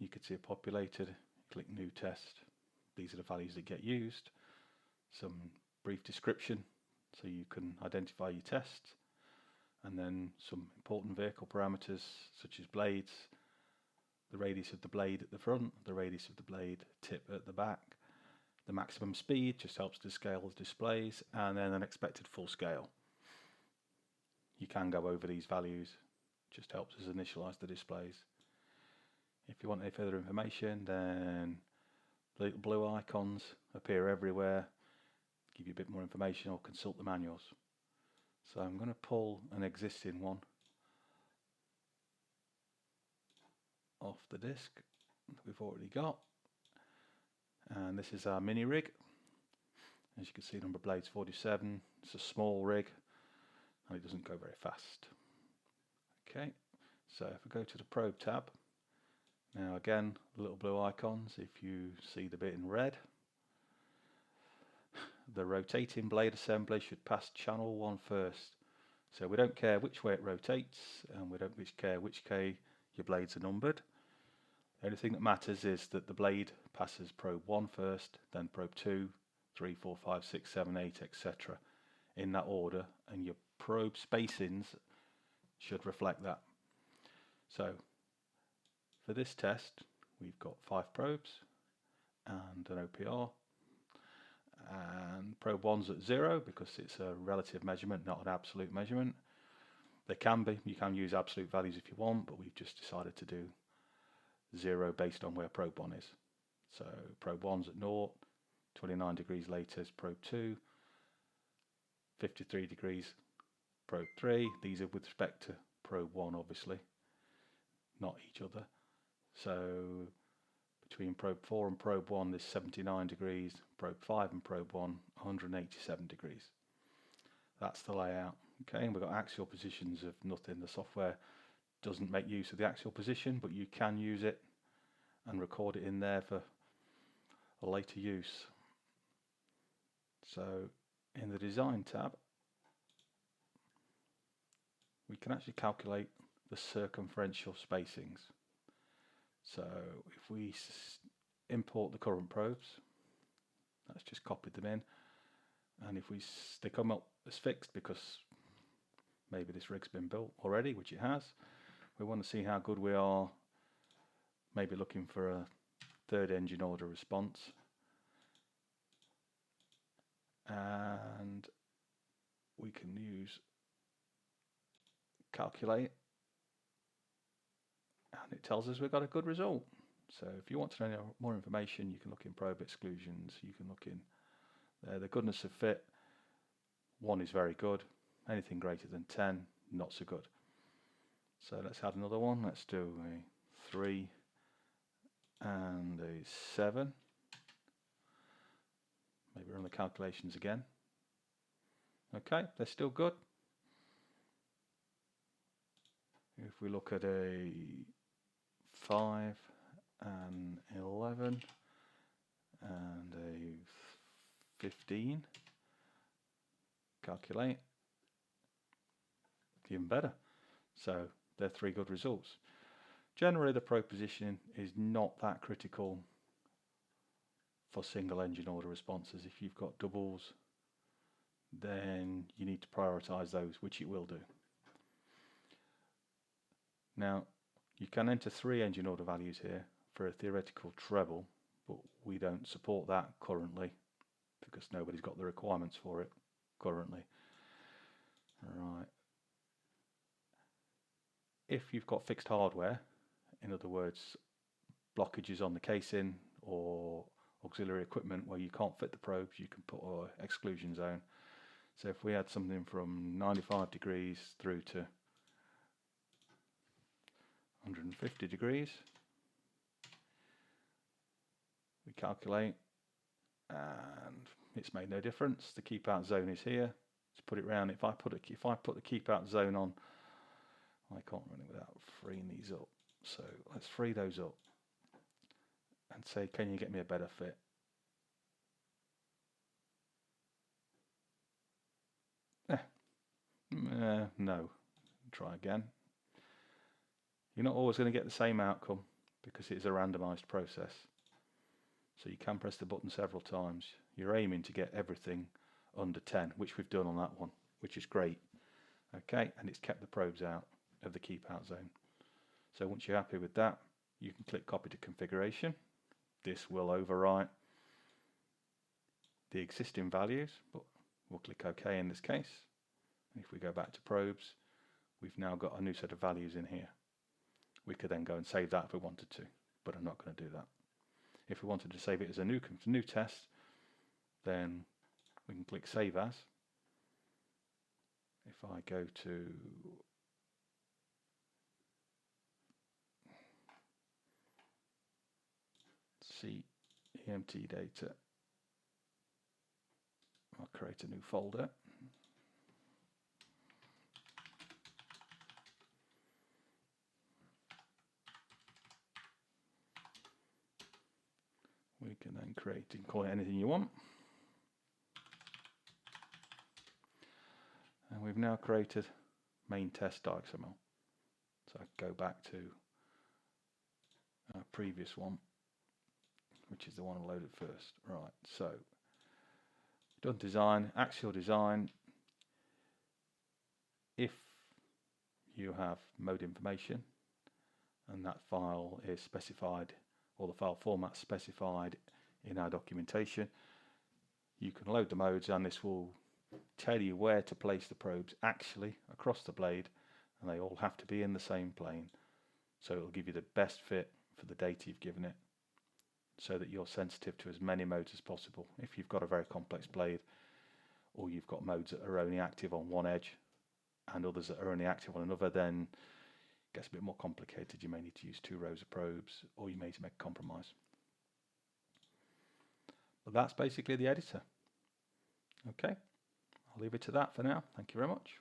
you could see it populated. Click new test. These are the values that get used. Some brief description so you can identify your tests, and then some important vehicle parameters such as blades, the radius of the blade at the front, the radius of the blade tip at the back, the maximum speed just helps to scale the displays, and then an expected full scale. You can go over these values, just helps us initialize the displays. If you want any further information, then the little blue icons appear everywhere, give you a bit more information, or consult the manuals. So I'm going to pull an existing one off the disk that we've already got, and this is our mini rig. As you can see, number of blades 47. It's a small rig and it doesn't go very fast. Okay, so if we go to the probe tab, now again, little blue icons. If you see the bit in red, the rotating blade assembly should pass channel 1 first. So we don't care which way it rotates, and we don't care which way your blades are numbered. The only thing that matters is that the blade passes probe 1 first, then probe 2, 3, 4, 5, 6, 7, 8, etc. in that order, and your probe spacings should reflect that. So for this test, we've got 5 probes and an OPR, and probe 1's at 0 because it's a relative measurement, not an absolute measurement. They can be, you can use absolute values if you want, but we've just decided to do 0 based on where probe 1 is. So probe 1's at 0, 29 degrees later is probe 2, 53 degrees probe 3. These are with respect to probe 1 obviously, not each other. So between probe 4 and probe 1 there's 79 degrees, probe 5 and probe 1 187 degrees. That's the layout. Okay, and we've got axial positions of nothing. The software doesn't make use of the axial position, but you can use it and record it in there for a later use. So in the design tab we can actually calculate the circumferential spacings. So if we import the current probes, that's just copied them in, and if we stick them up as fixed because maybe this rig's been built already, which it has, we want to see how good we are, maybe looking for a third engine order response, and we can use calculate, and it tells us we've got a good result. So if you want to know more information, you can look in probe exclusions, you can look in the goodness of fit. 1 is very good, anything greater than 10 not so good. So let's add another one. Let's do a 3 and a 7. Maybe run the calculations again. Okay, they're still good. If we look at a 5 and 11 and a 15, calculate, even better. So they're 3 good results. Generally the probe positioning is not that critical for single engine order responses. If you've got doubles, then you need to prioritize those, which it will do. Now you can enter 3 engine order values here for a theoretical treble, but we don't support that currently because nobody's got the requirements for it currently. Right. If you've got fixed hardware, in other words blockages on the casing or auxiliary equipment where you can't fit the probes, you can put an exclusion zone. So if we had something from 95 degrees through to 150 degrees, we calculate, and it's made no difference. The keep out zone is here. Let's put it round. If I put the keep out zone on, I can't run it without freeing these up. So let's free those up and say, can you get me a better fit? No. Try again. You're not always going to get the same outcome because it is a randomized process. So you can press the button several times. You're aiming to get everything under 10, which we've done on that one, which is great. Okay, and it's kept the probes out of the keep out zone. So once you're happy with that, you can click copy to configuration. This will overwrite the existing values, but we'll click OK in this case. And if we go back to probes, we've now got a new set of values in here. We could then go and save that if we wanted to, but I'm not going to do that. If we wanted to save it as a new test, then we can click Save As. If I go to EMT data, I'll create a new folder. We can then create and call it anything you want. And we've now created main test.xml. So I go back to our previous one, which is the one I loaded first. Right, so done design, axial design. If you have mode information and that file is specified, or the file format specified in our documentation, you can load the modes, and this will tell you where to place the probes actually across the blade, and they all have to be in the same plane. So it will give you the best fit for the data you've given it, so that you're sensitive to as many modes as possible. If you've got a very complex blade, or you've got modes that are only active on one edge and others that are only active on another, then it gets a bit more complicated. You may need to use 2 rows of probes, or you may need to make a compromise. But that's basically the editor. Okay, I'll leave it to that for now. Thank you very much.